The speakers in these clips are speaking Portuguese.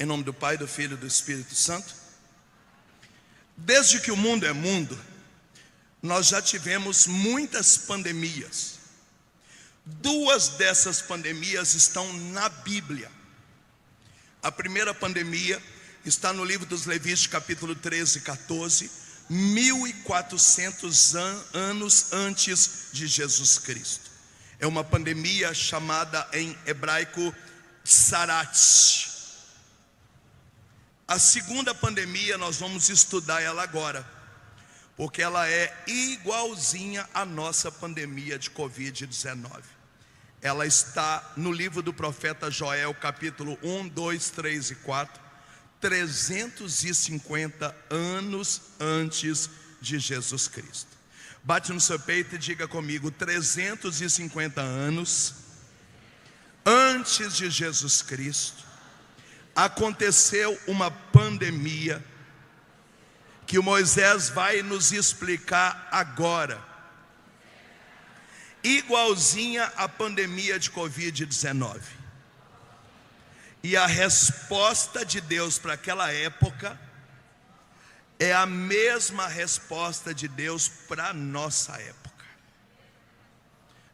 Em nome do Pai, do Filho e do Espírito Santo. Desde que o mundo é mundo, nós já tivemos muitas pandemias. Duas dessas pandemias estão na Bíblia. A primeira pandemia está no livro dos Levíticos, capítulo 13 e 14, 1400 anos antes de Jesus Cristo. É uma pandemia chamada em hebraico Tsarat. A segunda pandemia nós vamos estudar ela agora, porque ela é igualzinha à nossa pandemia de Covid-19. Ela está no livro do profeta Joel, capítulo 1, 2, 3 e 4, 350 anos antes de Jesus Cristo. Bate no seu peito e diga comigo: 350 anos antes de Jesus Cristo, aconteceu uma pandemia que o Moisés vai nos explicar agora, igualzinha à pandemia de Covid-19. E a resposta de Deus para aquela época é a mesma resposta de Deus para a nossa época.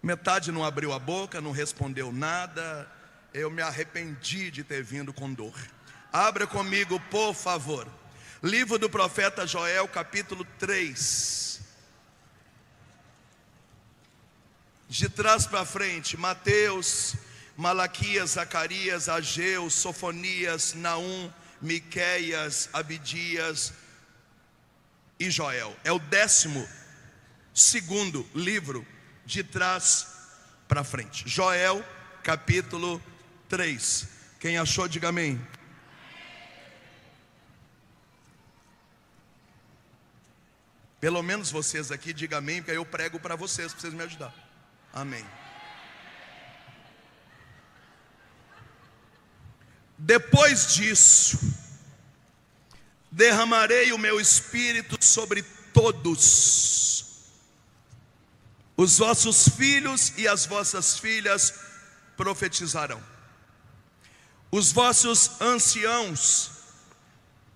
Metade não abriu a boca, não respondeu nada. Eu me arrependi de ter vindo com dor. Abra comigo, por favor, livro do profeta Joel, capítulo 3. De trás para frente, Mateus, Malaquias, Zacarias, Ageu, Sofonias, Naum, Miqueias, Abidias e Joel. É o 12º livro de trás para frente. Joel, capítulo 3. Quem achou, diga amém. Pelo menos vocês aqui, diga amém, porque aí eu prego para vocês me ajudar. Amém. Depois disso, derramarei o meu espírito sobre todos. Os vossos filhos e as vossas filhas profetizarão. Os vossos anciãos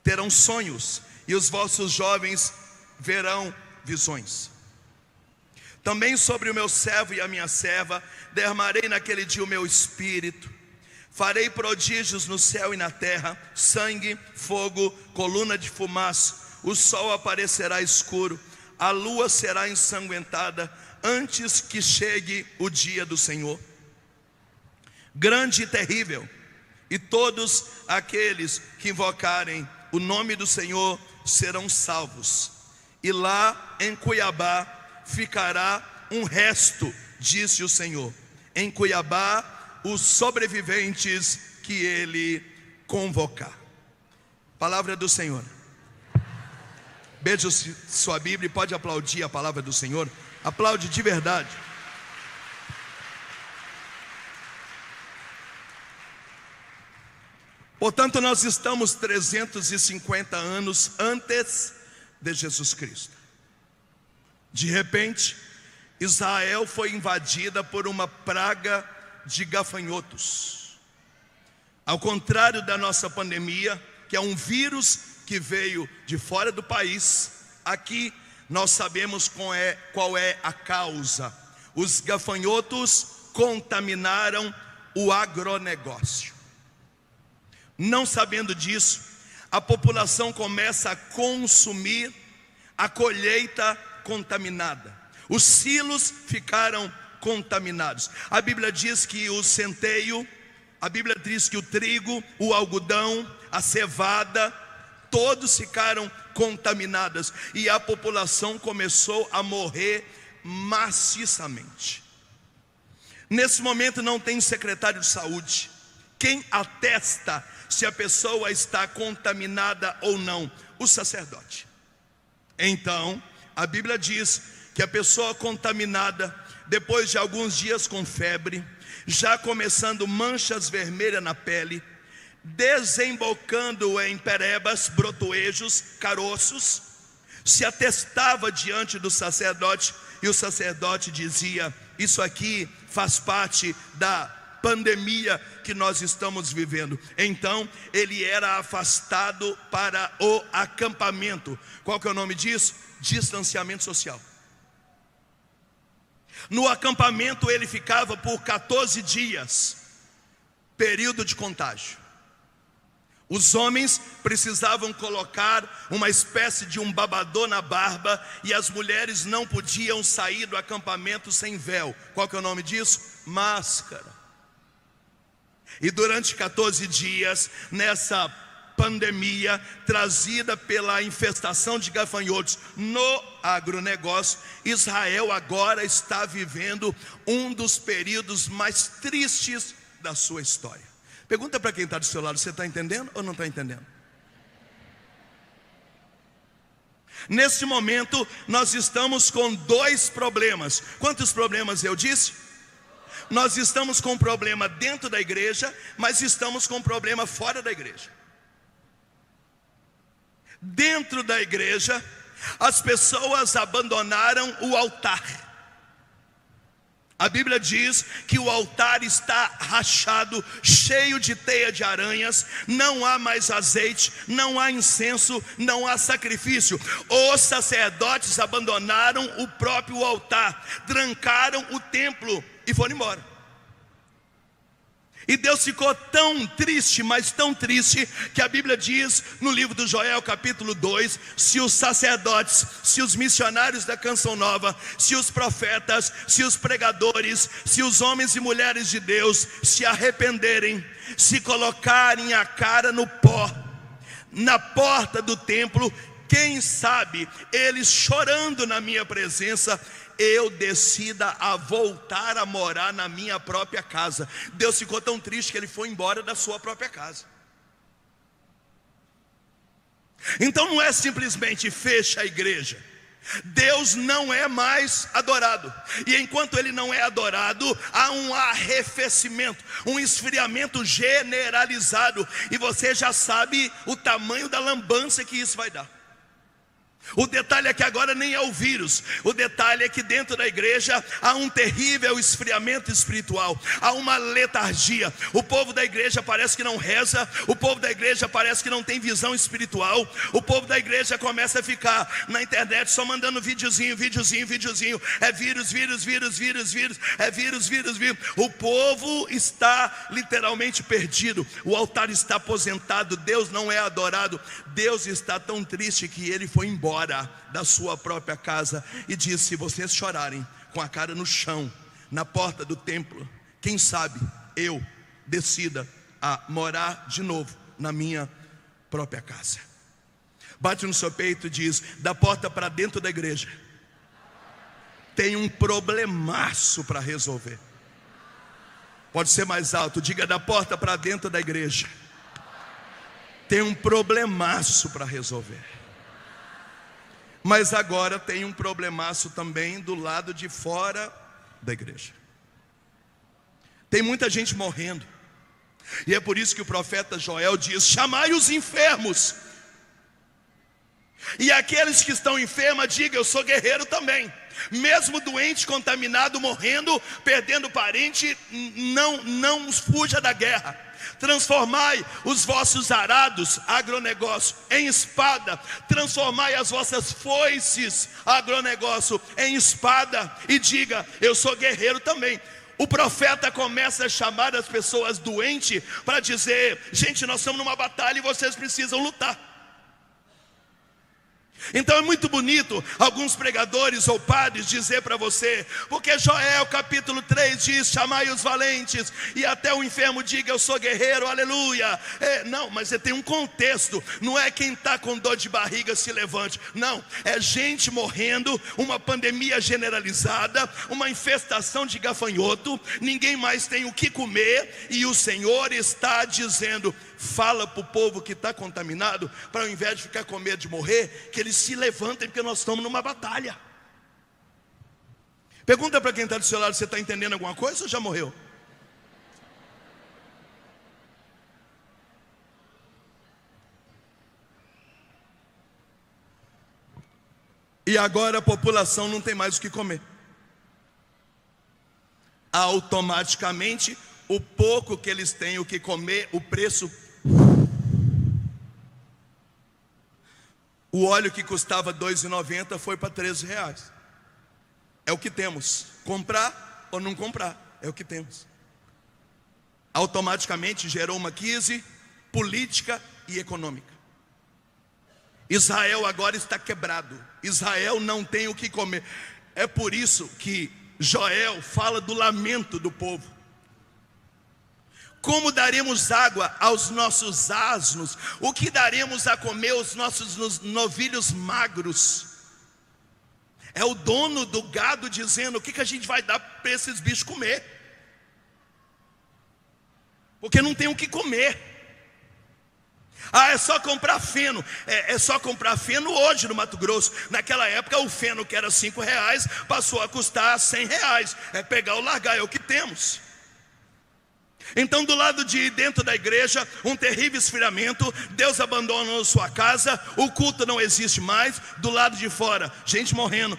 terão sonhos, e os vossos jovens verão visões. Também sobre o meu servo e a minha serva derramarei naquele dia o meu espírito. Farei prodígios no céu e na terra, sangue, fogo, coluna de fumaça. O sol aparecerá escuro, a lua será ensanguentada, antes que chegue o dia do Senhor, grande e terrível. E todos aqueles que invocarem o nome do Senhor serão salvos. E lá em Cuiabá ficará um resto, disse o Senhor. Em Cuiabá, os sobreviventes que ele convocar. Palavra do Senhor. Beije sua Bíblia e pode aplaudir a palavra do Senhor. Aplaude de verdade. Portanto, nós estamos 350 anos antes de Jesus Cristo. De repente, Israel foi invadida por uma praga de gafanhotos. Ao contrário da nossa pandemia, que é um vírus que veio de fora do país, aqui nós sabemos qual é a causa. Os gafanhotos contaminaram o agronegócio. Não sabendo disso, a população começa a consumir a colheita contaminada. Os silos ficaram contaminados. A Bíblia diz que o centeio, a Bíblia diz que o trigo, o algodão, a cevada, todos ficaram contaminados. E a população começou a morrer maciçamente. Nesse momento não tem secretário de saúde. Quem atesta se a pessoa está contaminada ou não? O sacerdote. Então, a Bíblia diz que a pessoa contaminada, depois de alguns dias com febre, já começando manchas vermelhas na pele, desembocando em perebas, brotoejos, caroços, se atestava diante do sacerdote, e o sacerdote dizia: isso aqui faz parte da pandemia que nós estamos vivendo. Então ele era afastado para o acampamento. Qual que é o nome disso? Distanciamento social. No acampamento ele ficava por 14 dias, período de contágio. Os homens precisavam colocar uma espécie de um babador na barba, e as mulheres não podiam sair do acampamento sem véu. Qual que é o nome disso? Máscara. E durante 14 dias, nessa pandemia trazida pela infestação de gafanhotos no agronegócio, Israel agora está vivendo um dos períodos mais tristes da sua história. Pergunta para quem está do seu lado: você está entendendo ou não está entendendo? Neste momento nós estamos com dois problemas. Quantos problemas eu disse? Nós estamos com um problema dentro da igreja, mas estamos com um problema fora da igreja. Dentro da igreja, as pessoas abandonaram o altar. A Bíblia diz que o altar está rachado, cheio de teia de aranhas, não há mais azeite, não há incenso, não há sacrifício. Os sacerdotes abandonaram o próprio altar, trancaram o templo e foram embora. E Deus ficou tão triste, mas tão triste, que a Bíblia diz no livro do Joel, capítulo 2, se os sacerdotes, se os missionários da Canção Nova, se os profetas, se os pregadores, se os homens e mulheres de Deus se arrependerem, se colocarem a cara no pó, na porta do templo, quem sabe eles chorando na minha presença, eu decida a voltar a morar na minha própria casa. Deus ficou tão triste que ele foi embora da sua própria casa. Então não é simplesmente fecha a igreja. Deus não é mais adorado. E enquanto ele não é adorado, há um arrefecimento, um esfriamento generalizado. E você já sabe o tamanho da lambança que isso vai dar. O detalhe é que agora nem é o vírus. O detalhe é que dentro da igreja há um terrível esfriamento espiritual. Há uma letargia. O povo da igreja parece que não reza. O povo da igreja parece que não tem visão espiritual. O povo da igreja começa a ficar na internet só mandando videozinho. É vírus. É vírus. O povo está literalmente perdido. O altar está aposentado. Deus não é adorado. Deus está tão triste que ele foi embora da sua própria casa e disse: se vocês chorarem com a cara no chão, na porta do templo, quem sabe eu decida a morar de novo na minha própria casa. Bate no seu peito e diz: da porta para dentro da igreja tem um problemaço para resolver. Pode ser mais alto, diga: da porta para dentro da igreja tem um problemaço para resolver. Mas agora tem um problemaço também do lado de fora da igreja. Tem muita gente morrendo. E é por isso que o profeta Joel diz: chamai os enfermos. E aqueles que estão enfermos, diga: eu sou guerreiro também. Mesmo doente, contaminado, morrendo, perdendo parente, não fuja da guerra. Transformai os vossos arados, agronegócio, em espada. Transformai as vossas foices, agronegócio, em espada. E diga: eu sou guerreiro também. O profeta começa a chamar as pessoas doentes para dizer: gente, nós estamos numa batalha e vocês precisam lutar. Então é muito bonito alguns pregadores ou padres dizer para você, porque Joel capítulo 3 diz: chamai os valentes, e até o enfermo diga: eu sou guerreiro, aleluia. Não, mas tem um contexto. Não é quem está com dor de barriga se levante. Não, é gente morrendo, uma pandemia generalizada, uma infestação de gafanhoto, ninguém mais tem o que comer, e o Senhor está dizendo: fala para o povo que está contaminado, para ao invés de ficar com medo de morrer, que eles se levantem, porque nós estamos numa batalha. Pergunta para quem está do seu lado: você está entendendo alguma coisa ou já morreu? E agora a população não tem mais o que comer. Automaticamente o pouco que eles têm o que comer, o preço. O óleo que custava R$ 2,90 foi para R$ 13. É o que temos. Comprar ou não comprar, é o que temos. Automaticamente gerou uma crise política e econômica. Israel agora está quebrado. Israel não tem o que comer. É por isso que Joel fala do lamento do povo. Como daremos água aos nossos asnos? O que daremos a comer aos nossos novilhos magros? É o dono do gado dizendo: o que a gente vai dar para esses bichos comer? Porque não tem o que comer. É só comprar feno. É só comprar feno hoje no Mato Grosso. Naquela época o feno que era R$ 5 passou a custar R$ 100. É pegar ou largar, é o que temos. Então, do lado de dentro da igreja, um terrível esfriamento. Deus abandonou sua casa, o culto não existe mais. Do lado de fora, gente morrendo,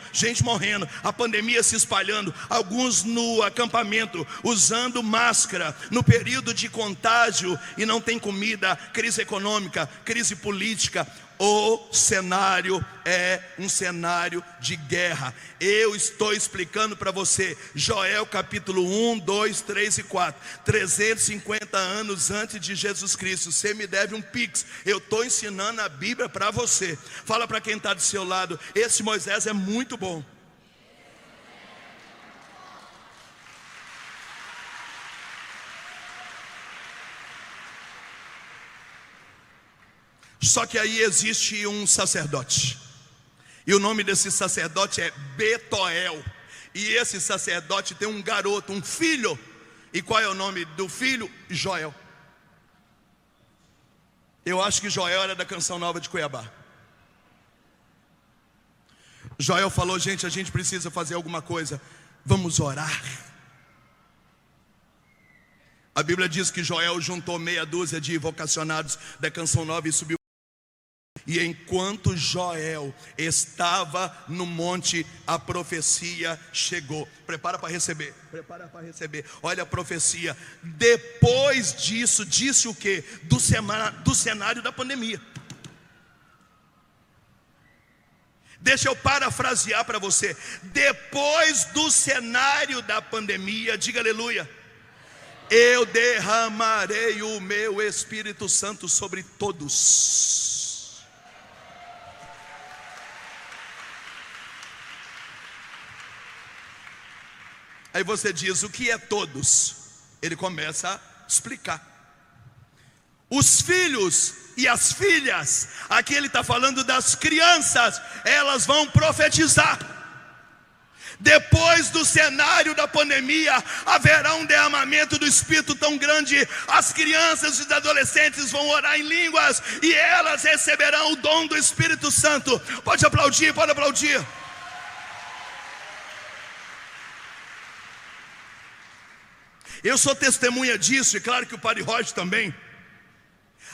a pandemia se espalhando, alguns no acampamento usando máscara, no período de contágio, e não tem comida, crise econômica, crise política. O cenário é um cenário de guerra. Eu estou explicando para você, Joel capítulo 1, 2, 3 e 4, 350 anos antes de Jesus Cristo. Você me deve um pix. Eu estou ensinando a Bíblia para você. Fala para quem está do seu lado: esse Moisés é muito bom. Só que aí existe um sacerdote, e o nome desse sacerdote é Betuel. E esse sacerdote tem um garoto, um filho. E qual é o nome do filho? Joel. Eu acho que Joel era da Canção Nova de Cuiabá. Joel falou: gente, a gente precisa fazer alguma coisa, vamos orar. A Bíblia diz que Joel juntou meia dúzia de vocacionados da Canção Nova e subiu. E enquanto Joel estava no monte, a profecia chegou. Prepara para receber. Olha a profecia. Depois disso, disse o quê? Do cenário da pandemia. Deixa eu parafrasear para você. Depois do cenário da pandemia, diga aleluia, eu derramarei o meu Espírito Santo sobre todos. Aí você diz: o que é todos? Ele começa a explicar. Os filhos e as filhas, aqui ele está falando das crianças, elas vão profetizar. Depois do cenário da pandemia, haverá um derramamento do Espírito tão grande. As crianças e os adolescentes vão orar em línguas, e elas receberão o dom do Espírito Santo. Pode aplaudir, pode aplaudir. Eu sou testemunha disso, e claro que o Padre Roger também.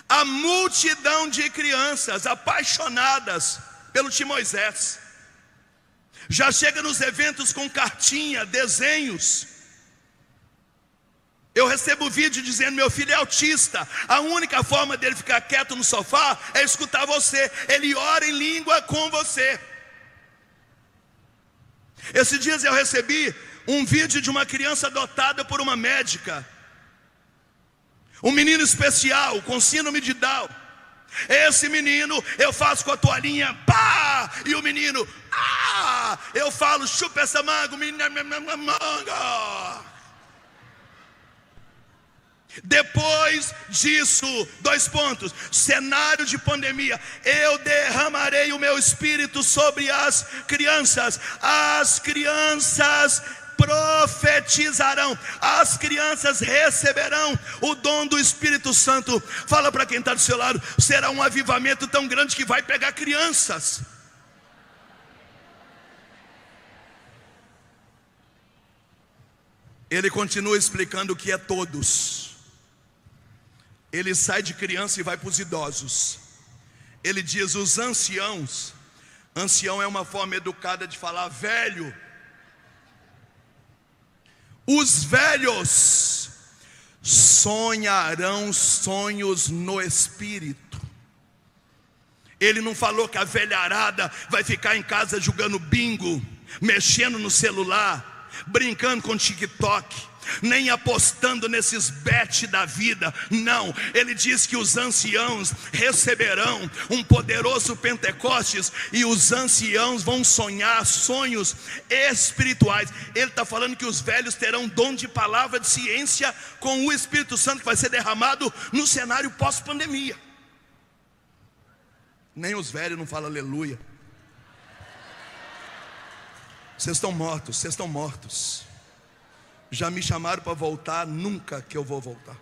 A multidão de crianças apaixonadas pelo Tio Moisés já chega nos eventos com cartinha, desenhos. Eu recebo vídeo dizendo: meu filho é autista, a única forma dele ficar quieto no sofá é escutar você. Ele ora em língua com você. Esses dias eu recebi um vídeo de uma criança adotada por uma médica, um menino especial com síndrome de Down. Esse menino, eu faço com a toalhinha, pá, e o menino, eu falo: chupa essa manga, o menino, manga. Depois disso, 2 pontos, cenário de pandemia, eu derramarei o meu Espírito sobre as crianças profetizarão, as crianças receberão o dom do Espírito Santo. Fala para quem está do seu lado: será um avivamento tão grande que vai pegar crianças. Ele continua explicando o que é todos. Ele sai de criança e vai para os idosos. Ele diz: os anciãos. Ancião é uma forma educada de falar velho. Os velhos sonharão sonhos no Espírito. Ele não falou que a velharada vai ficar em casa jogando bingo, mexendo no celular, brincando com TikTok, nem apostando nesses bet da vida. Não, ele diz que os anciãos receberão um poderoso Pentecostes, e os anciãos vão sonhar sonhos espirituais. Ele está falando que os velhos terão dom de palavra de ciência com o Espírito Santo, que vai ser derramado no cenário pós-pandemia. Nem os velhos não falam aleluia. Vocês estão mortos, vocês estão mortos. Já me chamaram para voltar, nunca que eu vou voltar.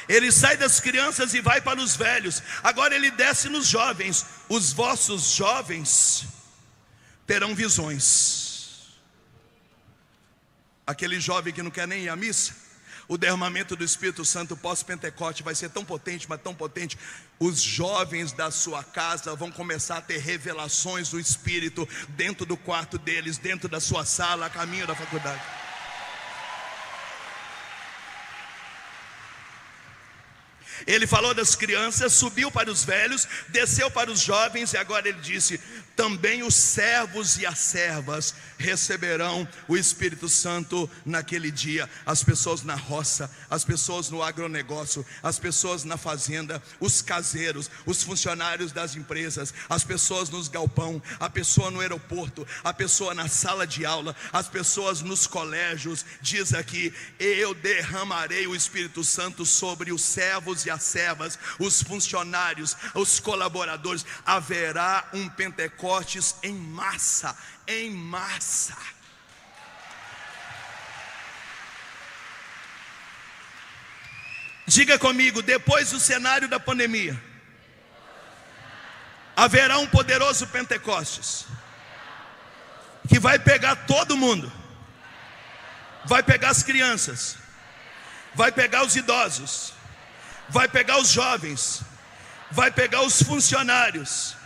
Ele sai das crianças e vai para os velhos. Agora ele desce nos jovens. Os vossos jovens terão visões. Aquele jovem que não quer nem ir à missa, o derramamento do Espírito Santo pós-Pentecoste vai ser tão potente, mas tão potente. Os jovens da sua casa vão começar a ter revelações do Espírito dentro do quarto deles, dentro da sua sala, a caminho da faculdade. Ele falou das crianças, subiu para os velhos, desceu para os jovens, e agora ele disse: também os servos e as servas receberão o Espírito Santo naquele dia. As pessoas na roça, as pessoas no agronegócio, as pessoas na fazenda, os caseiros, os funcionários das empresas, as pessoas nos galpão, a pessoa no aeroporto, a pessoa na sala de aula, as pessoas nos colégios. Diz aqui: eu derramarei o Espírito Santo sobre os servos e as servas, os funcionários, os colaboradores. Haverá um Pentecostes em massa, em massa. Diga comigo: depois do cenário da pandemia, haverá um poderoso Pentecostes, que vai pegar todo mundo, vai pegar as crianças, vai pegar os idosos, vai pegar os jovens, vai pegar os funcionários.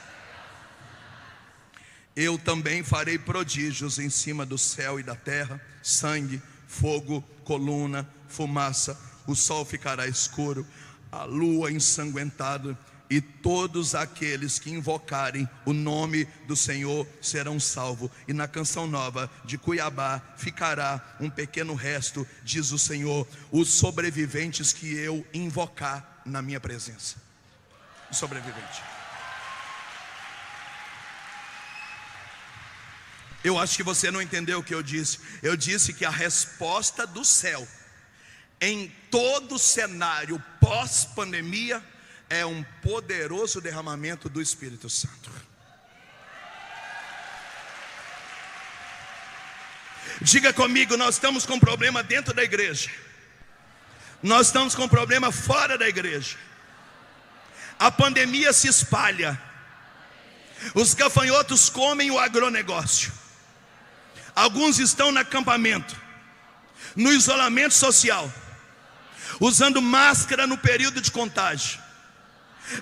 Eu também farei prodígios em cima do céu e da terra: sangue, fogo, coluna, fumaça. O sol ficará escuro, a lua ensanguentada, e todos aqueles que invocarem o nome do Senhor serão salvos. E na canção nova de Cuiabá ficará um pequeno resto, diz o Senhor: os sobreviventes que eu invocar na minha presença. O sobrevivente. Eu acho que você não entendeu o que eu disse. Eu disse que a resposta do céu em todo cenário pós-pandemia é um poderoso derramamento do Espírito Santo. Diga comigo: nós estamos com problema dentro da igreja, nós estamos com problema fora da igreja. A pandemia se espalha, os gafanhotos comem o agronegócio. Alguns estão no acampamento, no isolamento social, usando máscara no período de contágio.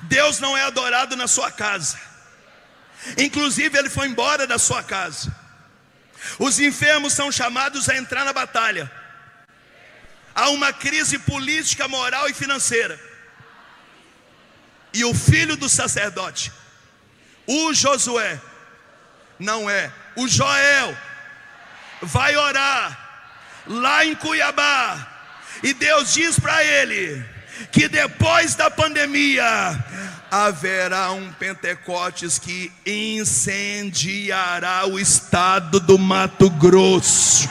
Deus não é adorado na sua casa. Inclusive ele foi embora da sua casa. Os enfermos são chamados a entrar na batalha. Há uma crise política, moral e financeira. E o filho do sacerdote, o Josué, não é, o Joel, vai orar lá em Cuiabá. E Deus diz para ele que depois da pandemia haverá um Pentecostes que incendiará o estado do Mato Grosso.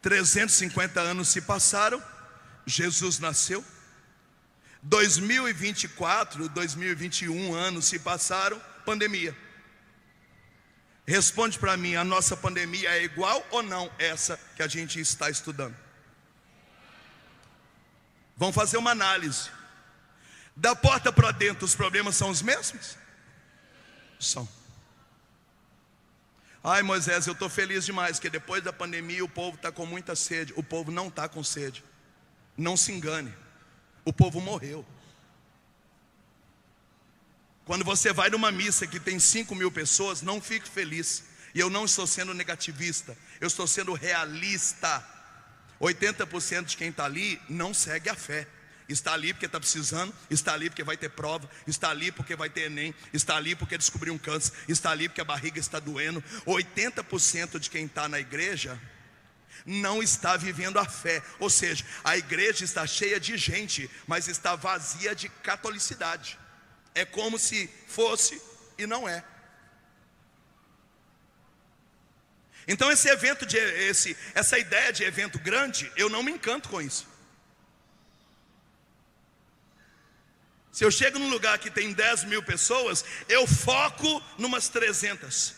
...350 anos se passaram, Jesus nasceu. 2024, 2021 anos se passaram, pandemia. Responde para mim: a nossa pandemia é igual ou não essa que a gente está estudando? Vamos fazer uma análise. Da porta para dentro, os problemas são os mesmos? São. Ai, Moisés, eu estou feliz demais, que depois da pandemia o povo está com muita sede. O povo não está com sede. Não se engane. O povo morreu. Quando você vai numa missa que tem 5.000 pessoas, não fique feliz. E eu não estou sendo negativista, eu estou sendo realista. 80% de quem está ali não segue a fé. Está ali porque está precisando, está ali porque vai ter prova, está ali porque vai ter Enem, está ali porque descobriu um câncer, está ali porque a barriga está doendo. 80% de quem está na igreja não está vivendo a fé. Ou seja, a igreja está cheia de gente, mas está vazia de catolicidade. É como se fosse e não é. Então essa ideia de evento grande, eu não me encanto com isso. Se eu chego num lugar que tem 10.000 pessoas, eu foco numas 300.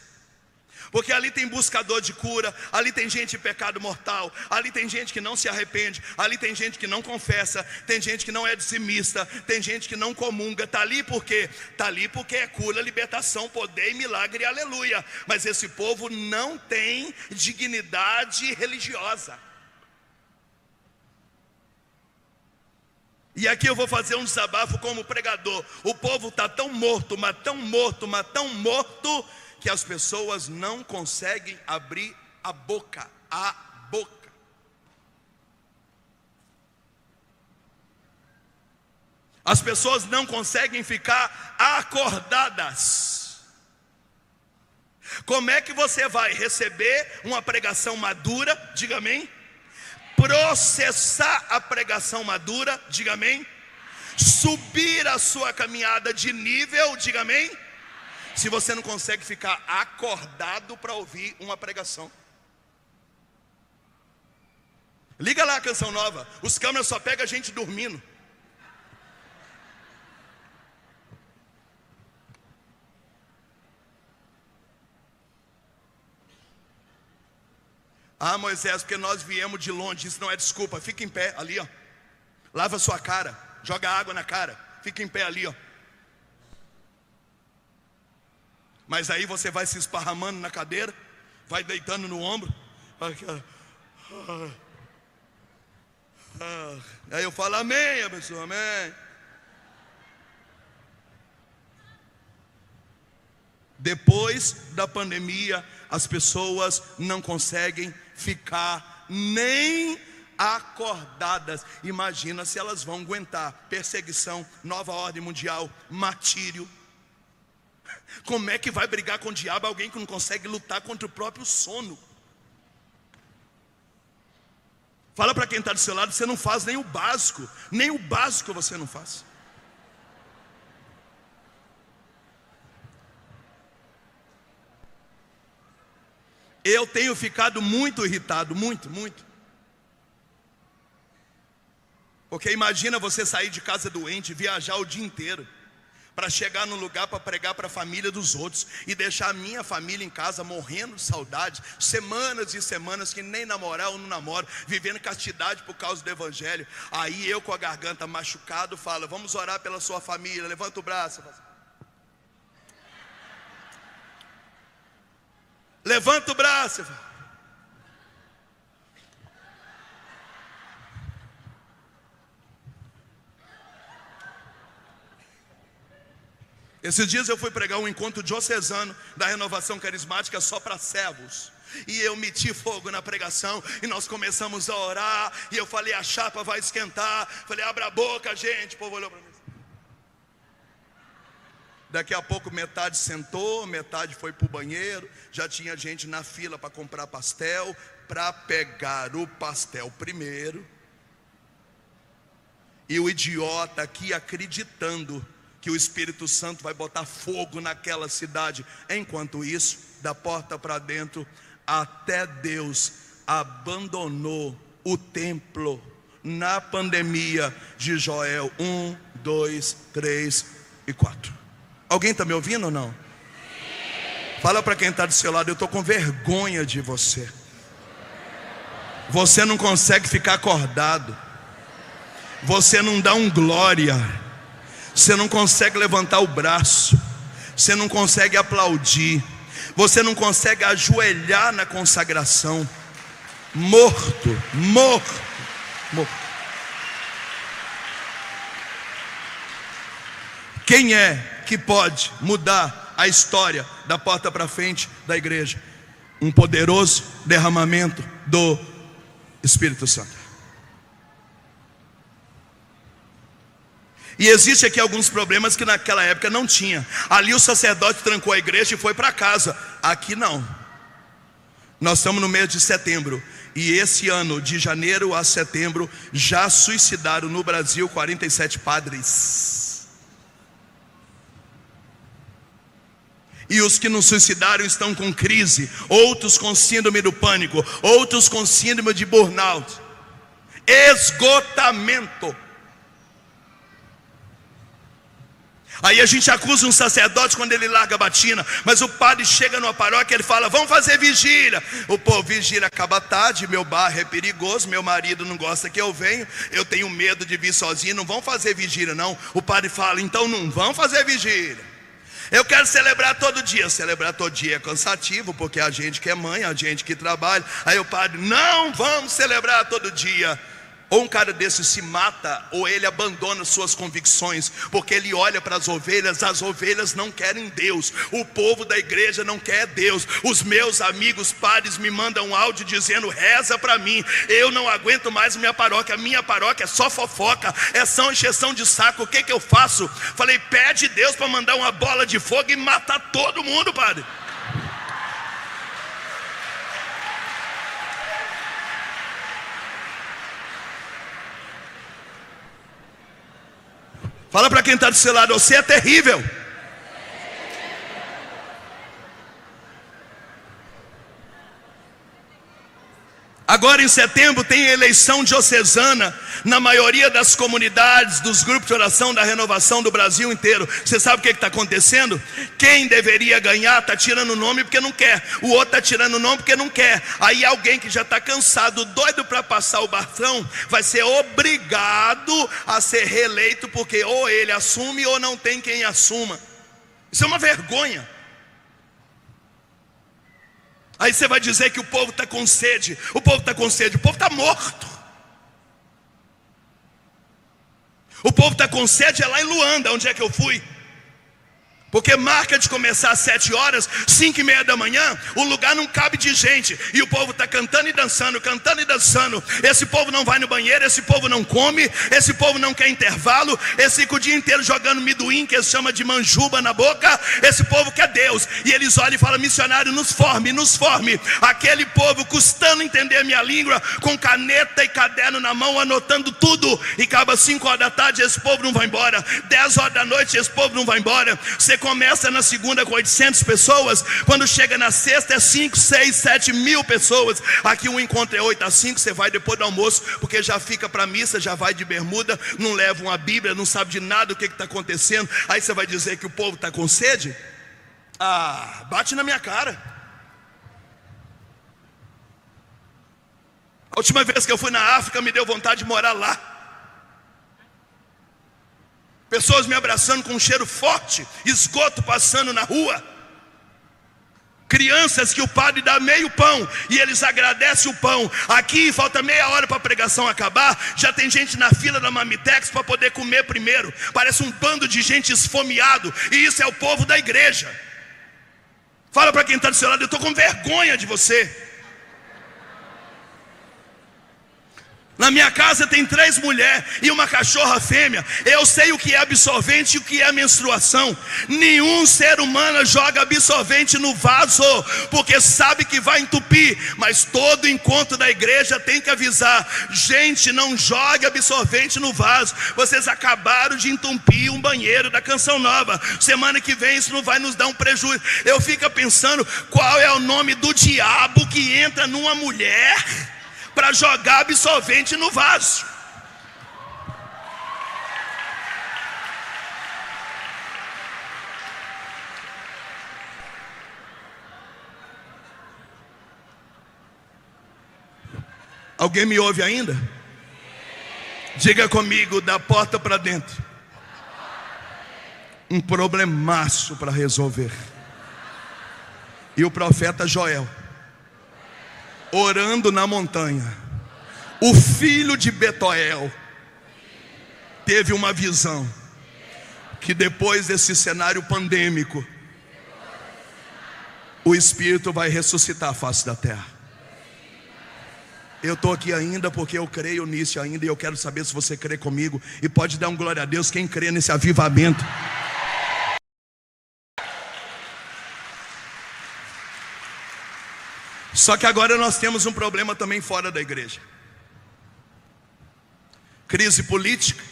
Porque ali tem buscador de cura, ali tem gente de pecado mortal, ali tem gente que não se arrepende, ali tem gente que não confessa, tem gente que não é dizimista, tem gente que não comunga. Está ali por quê? Está ali porque é cura, libertação, poder e milagre, aleluia. Mas esse povo não tem dignidade religiosa. E aqui eu vou fazer um desabafo como pregador. O povo está tão morto, mas tão morto, mas tão morto, que as pessoas não conseguem abrir a boca. A boca. As pessoas não conseguem ficar acordadas. Como é que você vai receber uma pregação madura? Diga amém. Processar a pregação madura? Diga amém. Subir a sua caminhada de nível? Diga amém. Se você não consegue ficar acordado para ouvir uma pregação. Liga lá a Canção Nova. Os câmeras só pegam a gente dormindo. Ah, Moisés, porque nós viemos de longe. Isso não é desculpa. Fica em pé ali, ó. Lava sua cara. Joga água na cara. Fica em pé ali, ó. Mas aí você vai se esparramando na cadeira, vai deitando no ombro. Aí eu falo amém, a pessoa, amém. Depois da pandemia, as pessoas não conseguem ficar nem acordadas. Imagina se elas vão aguentar perseguição, nova ordem mundial, martírio. Como é que vai brigar com o diabo alguém que não consegue lutar contra o próprio sono? Fala para quem está do seu lado, você não faz nem o básico. Nem o básico você não faz. Eu tenho ficado muito irritado, muito. Porque imagina você sair de casa doente, viajar o dia inteiro para chegar num lugar para pregar para a família dos outros e deixar a minha família em casa morrendo de saudade, semanas e semanas que nem namorar ou não namoro, vivendo castidade por causa do evangelho. Aí eu com a garganta machucado falo, vamos orar pela sua família, levanta o braço. Levanta o braço. Esses dias eu fui pregar um encontro diocesano da renovação carismática só para servos. E eu meti fogo na pregação e nós começamos a orar. E eu falei, a chapa vai esquentar. Falei, abra a boca, gente. O povo olhou para mim. Daqui a pouco metade sentou, metade foi para o banheiro. Já tinha gente na fila para comprar pastel, para pegar o pastel primeiro. E o idiota aqui acreditando que o Espírito Santo vai botar fogo naquela cidade. Enquanto isso, da porta para dentro, até Deus abandonou o templo na pandemia de Joel 1, 2, 3 e 4. Alguém está me ouvindo ou não? Fala para quem está do seu lado, eu estou com vergonha de você. Você não consegue ficar acordado. Você não dá um glória. Você não consegue levantar o braço. Você não consegue aplaudir. Você não consegue ajoelhar na consagração. Morto. Quem é que pode mudar a história da porta para frente da igreja? Um poderoso derramamento do Espírito Santo. E existe aqui alguns problemas que naquela época não tinha. Ali o sacerdote trancou a igreja e foi para casa. Aqui não. Nós estamos no mês de setembro, e esse ano, de janeiro a setembro, já suicidaram no Brasil 47 padres. E os que não suicidaram estão com crise, outros com síndrome do pânico, outros com síndrome de burnout, esgotamento. Aí a gente acusa um sacerdote quando ele larga a batina, mas o padre chega numa paróquia e ele fala: vamos fazer vigília. O povo: vigília acaba tarde, meu bairro é perigoso, meu marido não gosta que eu venha, eu tenho medo de vir sozinho, não vão fazer vigília não. O padre fala: então não vão fazer vigília. Eu quero celebrar todo dia. Celebrar todo dia é cansativo, porque a gente que é mãe, a gente que trabalha. Aí o padre: não vamos celebrar todo dia. Ou um cara desse se mata, ou ele abandona suas convicções, porque ele olha para as ovelhas não querem Deus, o povo da igreja não quer Deus. Os meus amigos padres me mandam um áudio dizendo: reza para mim, eu não aguento mais minha paróquia é só fofoca, é só encheção de saco, o que eu faço? Falei: pede Deus para mandar uma bola de fogo e matar todo mundo, padre. Fala para quem está do seu lado: você é terrível. Agora em setembro tem eleição diocesana na maioria das comunidades, dos grupos de oração da Renovação do Brasil inteiro. Você sabe o que está acontecendo? Quem deveria ganhar está tirando o nome porque não quer, o outro está tirando o nome porque não quer. Aí alguém que já está cansado, doido para passar o bastão, vai ser obrigado a ser reeleito, porque ou ele assume ou não tem quem assuma. Isso é uma vergonha. Aí você vai dizer que o povo está com sede. O povo está com sede, o povo está morto. O povo está com sede é lá em Luanda, onde é que eu fui. Porque marca de começar às 7 horas, 5:30 da manhã, o lugar não cabe de gente. E o povo está cantando e dançando, cantando e dançando. Esse povo não vai no banheiro, esse povo não come, esse povo não quer intervalo, esse fica o dia inteiro jogando miduim, que eles chamam de manjuba, na boca. Esse povo quer Deus. E eles olham e falam: missionário, nos forme, nos forme. Aquele povo custando entender a minha língua, com caneta e caderno na mão, anotando tudo. E acaba 5 horas da tarde, esse povo não vai embora. 10 horas da noite, esse povo não vai embora. Você começa na segunda com 800 pessoas, quando chega na sexta é 5, 6, 7 mil pessoas. Aqui o encontro é 8 às 5, você vai depois do almoço, porque já fica para a missa, já vai de bermuda, não leva uma Bíblia, não sabe de nada o que está acontecendo. Aí você vai dizer que o povo está com sede? Ah, bate na minha cara. A última vez que eu fui na África me deu vontade de morar lá. Pessoas me abraçando com um cheiro forte, esgoto passando na rua. Crianças que o padre dá meio pão e eles agradecem o pão. Aqui falta meia hora para a pregação acabar, já tem gente na fila da Mamitex para poder comer primeiro. Parece um bando de gente esfomeado. E isso é o povo da igreja. Fala para quem está do seu lado: eu estou com vergonha de você. Na minha casa tem 3 mulheres e uma cachorra fêmea. Eu sei o que é absorvente e o que é menstruação. Nenhum ser humano joga absorvente no vaso, porque sabe que vai entupir. Mas todo encontro da igreja tem que avisar: gente, não jogue absorvente no vaso. Vocês acabaram de entupir um banheiro da Canção Nova. Semana que vem isso não vai nos dar um prejuízo. Eu fico pensando: qual é o nome do diabo que entra numa mulher para jogar absorvente no vaso? Alguém me ouve ainda? Diga comigo: da porta para dentro. Um problemaço para resolver. E o profeta Joel, orando na montanha, o filho de Betuel teve uma visão que depois desse cenário pandêmico, o Espírito vai ressuscitar a face da terra. Eu estou aqui ainda porque eu creio nisso ainda, e eu quero saber se você crê comigo. E pode dar um glória a Deus quem crê nesse avivamento. Só que agora nós temos um problema também fora da igreja. Crise política.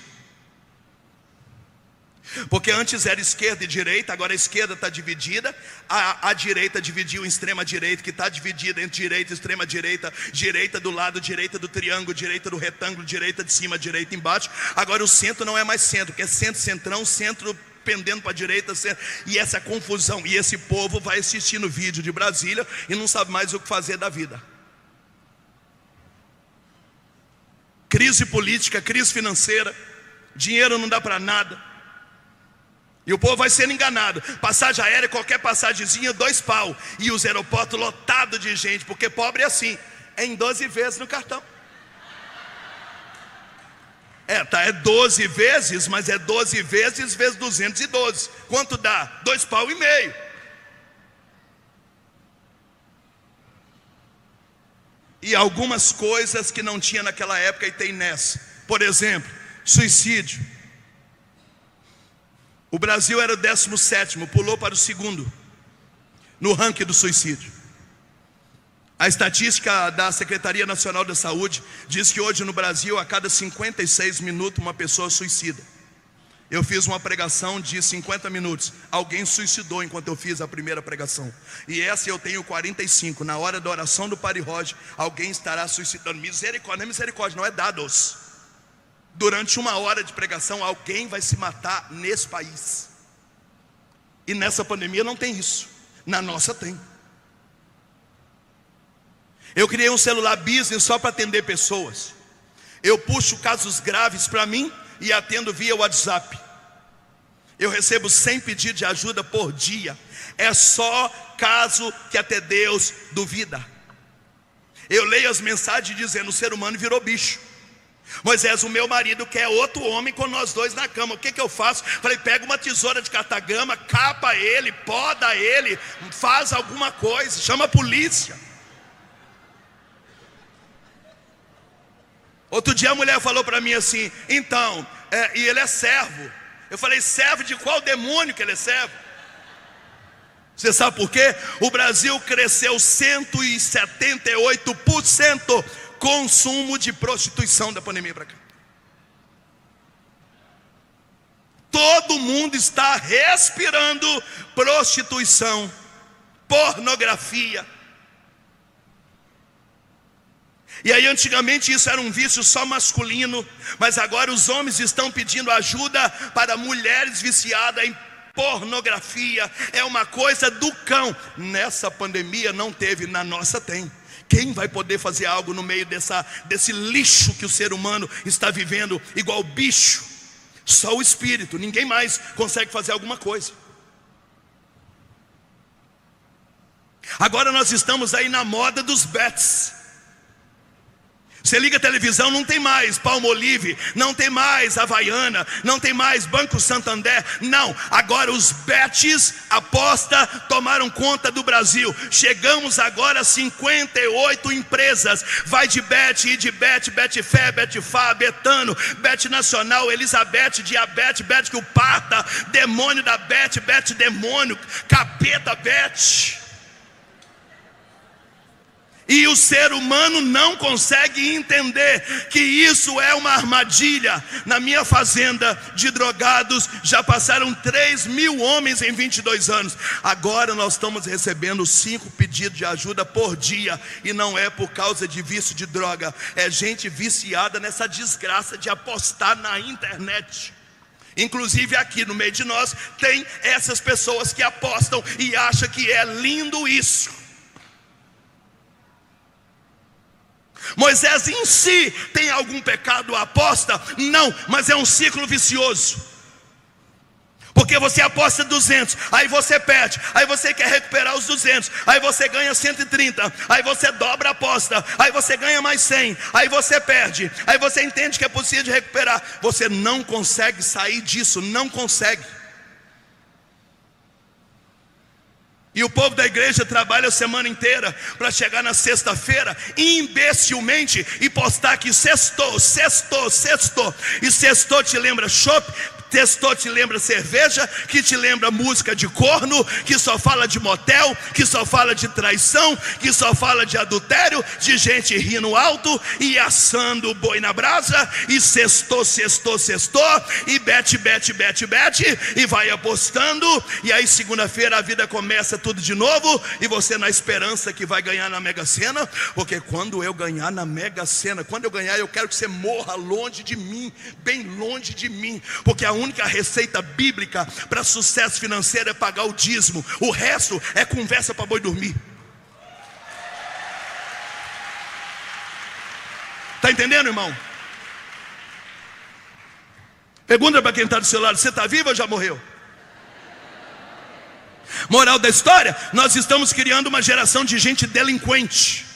Porque antes era esquerda e direita, agora a esquerda está dividida, a direita dividiu em extrema direita, que está dividida entre direita e extrema direita, direita do lado, direita do triângulo, direita do retângulo, direita de cima, direita embaixo. Agora o centro não é mais centro, que é centro, centrão, centro pendendo para a direita, centro, e essa confusão, e esse povo vai assistindo vídeo de Brasília e não sabe mais o que fazer da vida. Crise política, crise financeira, dinheiro não dá para nada. E o povo vai sendo enganado. Passagem aérea, qualquer passagemzinha, 2 pau. E os aeroportos lotados de gente, porque pobre é assim, é em 12 vezes no cartão. É 12 vezes, mas é 12 vezes 212. Quanto dá? 2 pau e meio. E algumas coisas que não tinha naquela época e tem nessa. Por exemplo, suicídio. O Brasil era o 17º, pulou para o 2º no ranking do suicídio. A estatística da Secretaria Nacional da Saúde diz que hoje no Brasil, a cada 56 minutos, uma pessoa suicida. Eu fiz uma pregação de 50 minutos. Alguém suicidou enquanto eu fiz a primeira pregação. E essa eu tenho 45. Na hora da oração do Padre Roger, alguém estará suicidando. Misericórdia, não é misericórdia, não é dados. Durante 1 hora de pregação, alguém vai se matar nesse país. E nessa pandemia não tem isso. Na nossa tem. Eu criei um celular business só para atender pessoas. Eu puxo casos graves para mim e atendo via WhatsApp. Eu recebo 100 pedidos de ajuda por dia. É só caso que até Deus duvida. Eu leio as mensagens dizendo: o ser humano virou bicho. Moisés, o meu marido quer outro homem com nós dois na cama. O que eu faço? Falei: pega uma tesoura de catagrama, capa ele, poda ele, faz alguma coisa, chama a polícia. Outro dia a mulher falou para mim assim: então, e ele é servo. Eu falei: servo de qual demônio que ele é servo? Você sabe por quê? O Brasil cresceu 178% consumo de prostituição da pandemia para cá. Todo mundo está respirando prostituição, pornografia. E aí antigamente isso era um vício só masculino, mas agora os homens estão pedindo ajuda para mulheres viciadas em pornografia. É uma coisa do cão. Nessa pandemia não teve, na nossa tem. Quem vai poder fazer algo no meio desse lixo que o ser humano está vivendo igual bicho? Só o Espírito, ninguém mais consegue fazer alguma coisa. Agora nós estamos aí na moda dos bets. Você liga a televisão, não tem mais Palmolive, não tem mais Havaiana, não tem mais Banco Santander. Não, agora os bets, aposta, tomaram conta do Brasil. Chegamos agora a 58 empresas. Vai de bet, Idbet, Betfé, Betfá, Betano, Bet Nacional, Elizabeth, Diabetes, Bet que o parta, demônio da Bet, Bet demônio, capeta Bet. E o ser humano não consegue entender que isso é uma armadilha. Na minha fazenda de drogados já passaram 3.000 homens em 22 anos. Agora nós estamos recebendo 5 pedidos de ajuda por dia. E não é por causa de vício de droga. É gente viciada nessa desgraça de apostar na internet. Inclusive aqui no meio de nós tem essas pessoas que apostam e acham que é lindo isso. Moisés em si tem algum pecado à aposta? Não, mas é um ciclo vicioso. Porque você aposta 200, aí você perde, aí você quer recuperar os 200, aí você ganha 130, aí você dobra a aposta, aí você ganha mais 100, aí você perde, aí você entende que é possível de recuperar. Você não consegue sair disso, não consegue. E o povo da igreja trabalha a semana inteira para chegar na sexta-feira imbecilmente e postar que sextou. E sextou te lembra chopp, sextou te lembra cerveja, que te lembra música de corno, que só fala de motel, que só fala de traição, que só fala de adultério, de gente rindo alto e assando boi na brasa. E sextou, e bete, e vai apostando. E aí segunda-feira a vida começa tudo de novo, e você na esperança que vai ganhar na Mega Sena. Porque quando eu ganhar na Mega Sena, quando eu ganhar, eu quero que você morra longe de mim, bem longe de mim. Porque a única receita bíblica para sucesso financeiro é pagar o dízimo. O resto é conversa para boi dormir. Está entendendo, irmão? Pergunta para quem está do seu lado: você está vivo ou já morreu? Moral da história: nós estamos criando uma geração de gente delinquente.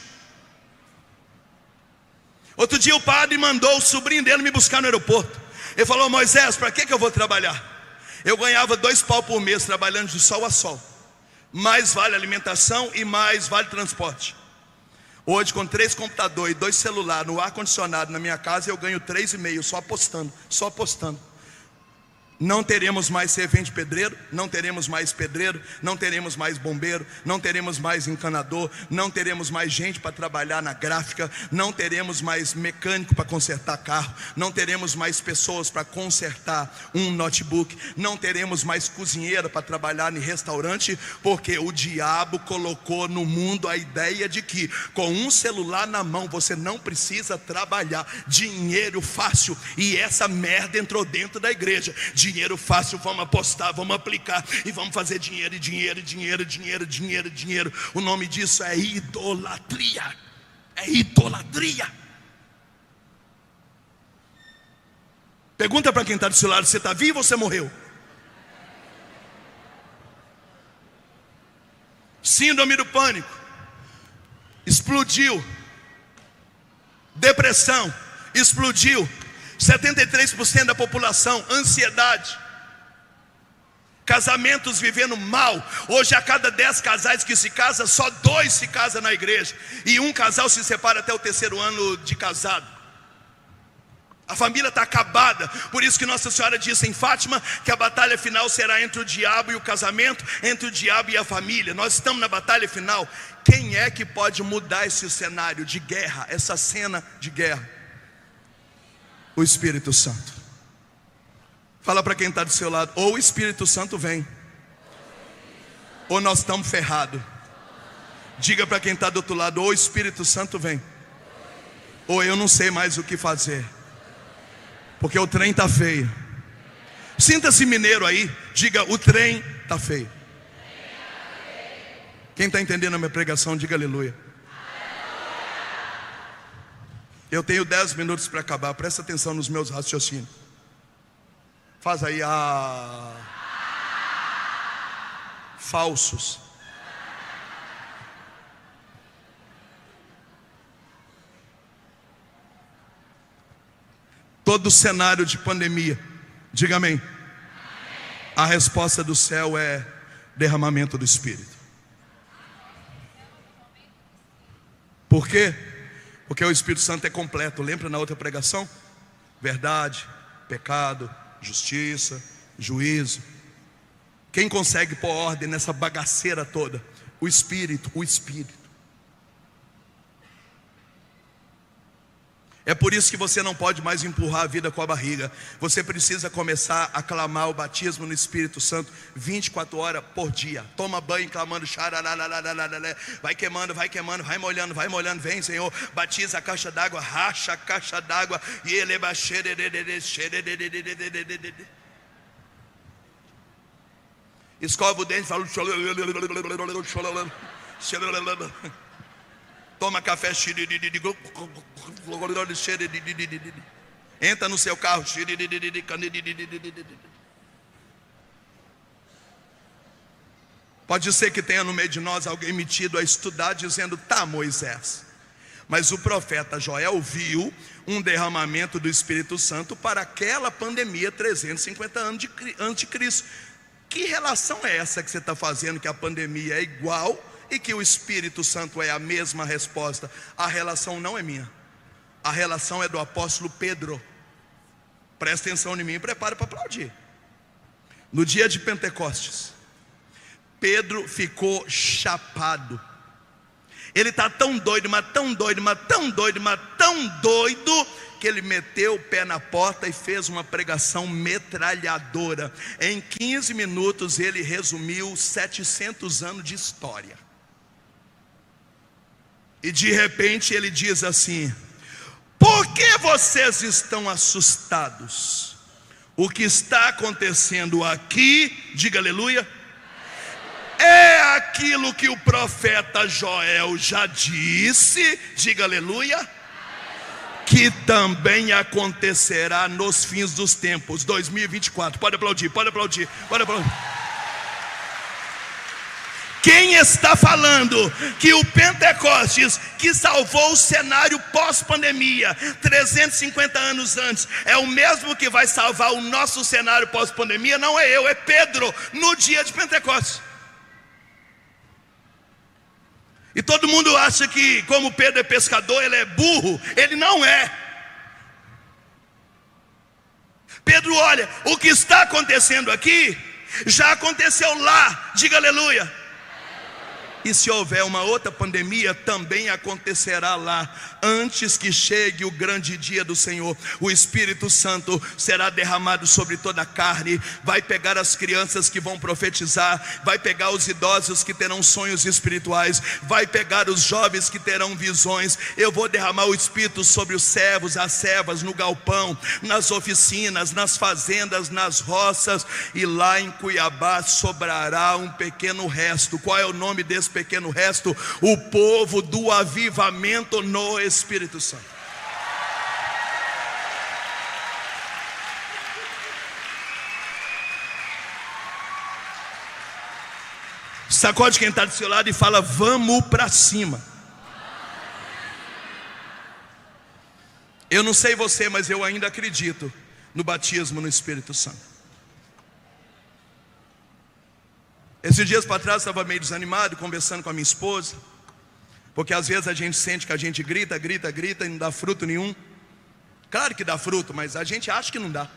Outro dia o padre mandou o sobrinho dele me buscar no aeroporto. Ele falou: Moisés, para que eu vou trabalhar? Eu ganhava 2 pau por mês trabalhando de sol a sol. Mais vale alimentação e mais vale transporte. Hoje, com 3 computadores e 2 celulares no ar-condicionado na minha casa, eu ganho 3,5 só apostando. Não teremos mais servente pedreiro, não teremos mais pedreiro, não teremos mais bombeiro, não teremos mais encanador, não teremos mais gente para trabalhar na gráfica, não teremos mais mecânico para consertar carro, não teremos mais pessoas para consertar um notebook, não teremos mais cozinheira para trabalhar em restaurante, porque o diabo colocou no mundo a ideia de que com um celular na mão você não precisa trabalhar. Dinheiro fácil, e essa merda entrou dentro da igreja. Dinheiro fácil, vamos apostar, vamos aplicar e vamos fazer dinheiro. O nome disso é idolatria. É idolatria. Pergunta para quem está do seu lado: você está vivo ou você morreu? Síndrome do pânico explodiu. Depressão explodiu. 73% da população, ansiedade. Casamentos vivendo mal. Hoje a cada 10 casais que se casam, só 2 se casam na igreja, e um casal se separa até o 3º ano de casado. A família está acabada. Por isso que Nossa Senhora disse em Fátima que a batalha final será entre o diabo e o casamento, entre o diabo e a família. Nós estamos na batalha final. Quem é que pode mudar esse cenário de guerra, essa cena de guerra? O Espírito Santo. Fala para quem está do seu lado: ou o Espírito Santo vem, ou nós estamos ferrados. Diga para quem está do outro lado: ou o Espírito Santo vem, ou eu não sei mais o que fazer, porque o trem está feio. Sinta-se mineiro aí, diga: o trem está feio. Quem está entendendo a minha pregação, diga aleluia. Eu tenho 10 minutos para acabar, presta atenção nos meus raciocínios. Faz aí falsos. Todo cenário de pandemia, diga amém. A resposta do céu é derramamento do Espírito. Por quê? Porque o Espírito Santo é completo. Lembra na outra pregação? Verdade, pecado, justiça, juízo. Quem consegue pôr ordem nessa bagaceira toda? O Espírito. É por isso que você não pode mais empurrar a vida com a barriga. Você precisa começar a clamar o batismo no Espírito Santo 24 horas por dia. Toma banho clamando, vai queimando, vai molhando, vem Senhor, batiza a caixa d'água, racha a caixa d'água, e ele escova o dente, fala, toma café, entra no seu carro, pode ser que tenha no meio de nós alguém metido a estudar dizendo: tá, Moisés, mas o profeta Joel viu um derramamento do Espírito Santo para aquela pandemia 350 anos antes de Cristo. que relação é essa que você está fazendo, que a pandemia é igual e que o Espírito Santo é a mesma resposta? A relação não é minha, a relação é do apóstolo Pedro. Presta atenção em mim e prepara para aplaudir. No dia de Pentecostes, Pedro ficou chapado. Ele está tão doido, mas tão doido, mas tão doido, mas tão doido, que ele meteu o pé na porta e fez uma pregação metralhadora. Em 15 minutos ele resumiu 700 anos de história. E de repente ele diz assim: por que vocês estão assustados? O que está acontecendo aqui, diga aleluia, é aquilo que o profeta Joel já disse, diga aleluia, que também acontecerá nos fins dos tempos, 2024. Pode aplaudir, pode aplaudir, pode aplaudir. Quem está falando que o Pentecostes, que salvou o cenário pós-pandemia 350 anos antes, é o mesmo que vai salvar o nosso cenário pós-pandemia? Não é eu, é Pedro, no dia de Pentecostes. E todo mundo acha que, como Pedro é pescador, ele é burro. Ele não é. Pedro, olha, o que está acontecendo aqui já aconteceu lá, diga aleluia. E se houver uma outra pandemia, também acontecerá lá. Antes que chegue o grande dia do Senhor, o Espírito Santo será derramado sobre toda a carne. Vai pegar as crianças que vão profetizar, vai pegar os idosos que terão sonhos espirituais, vai pegar os jovens que terão visões. Eu vou derramar o Espírito sobre os servos, as servas, no galpão, nas oficinas, nas fazendas, nas roças. E lá em Cuiabá sobrará um pequeno resto. Qual é o nome desse pequeno resto? O povo do avivamento no Espírito Santo. Sacode quem está do seu lado e fala: vamos para cima. Eu não sei você, mas eu ainda acredito no batismo no Espírito Santo. Esses dias para trás eu estava meio desanimado, conversando com a minha esposa, porque às vezes a gente sente que a gente grita e não dá fruto nenhum. Claro que dá fruto, mas a gente acha que não dá.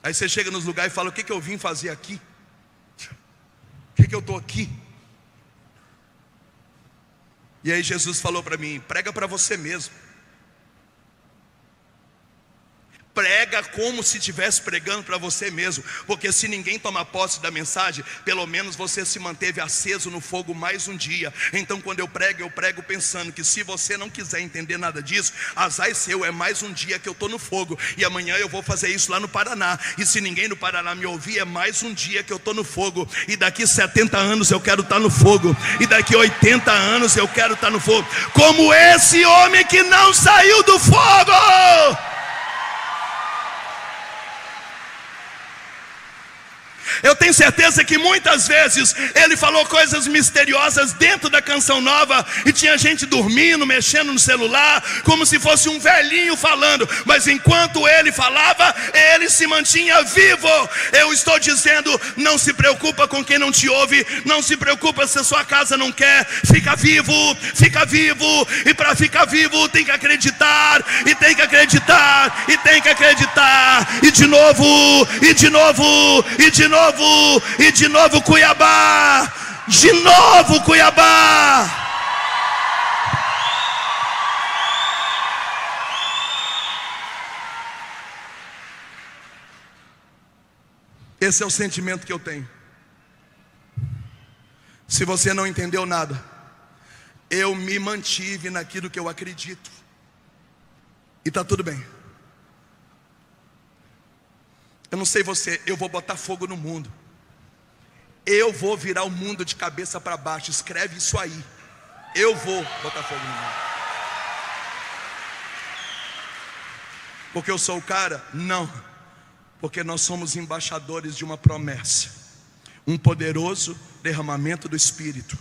Aí você chega nos lugares e fala: o que eu vim fazer aqui? Por que eu estou aqui? E aí Jesus falou para mim: prega para você mesmo. Prega como se estivesse pregando para você mesmo, porque se ninguém tomar posse da mensagem, pelo menos você se manteve aceso no fogo mais um dia. Então quando eu prego pensando que se você não quiser entender nada disso, azar é seu, é mais um dia que eu estou no fogo. E amanhã eu vou fazer isso lá no Paraná, e se ninguém no Paraná me ouvir, é mais um dia que eu estou no fogo. E daqui 70 anos eu quero estar no fogo, e daqui 80 anos eu quero estar no fogo, como esse homem que não saiu do fogo. Eu tenho certeza que muitas vezes ele falou coisas misteriosas dentro da canção nova, e tinha gente dormindo, mexendo no celular, como se fosse um velhinho falando, mas enquanto ele falava, ele se mantinha vivo. Eu estou dizendo: não se preocupa com quem não te ouve, não se preocupa se a sua casa não quer. Fica vivo, e para ficar vivo tem que acreditar, e tem que acreditar, e tem que acreditar, e de novo, e de novo, e de novo, e de novo Cuiabá, de novo Cuiabá. Esse é o sentimento que eu tenho. Se você não entendeu nada, eu me mantive naquilo que eu acredito, e está tudo bem. Eu não sei você, eu vou botar fogo no mundo. Eu vou virar o mundo de cabeça para baixo. Escreve isso aí. Eu vou botar fogo no mundo. Porque eu sou o cara? Não. Porque nós somos embaixadores de uma promessa. Um poderoso derramamento do Espírito,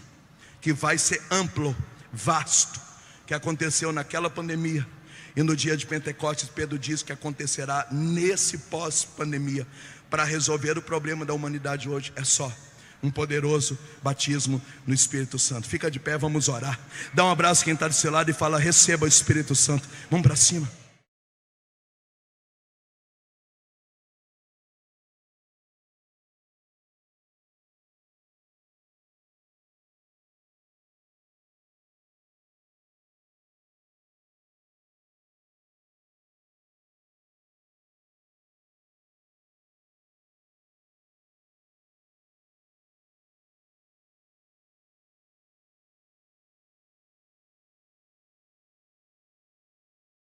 que vai ser amplo, vasto, que aconteceu naquela pandemia. E no dia de Pentecostes, Pedro diz que acontecerá nesse pós-pandemia. para resolver o problema da humanidade hoje é só um poderoso batismo no Espírito Santo. Fica de pé, vamos orar. Dá um abraço quem está do seu lado e fala: receba o Espírito Santo. Vamos para cima.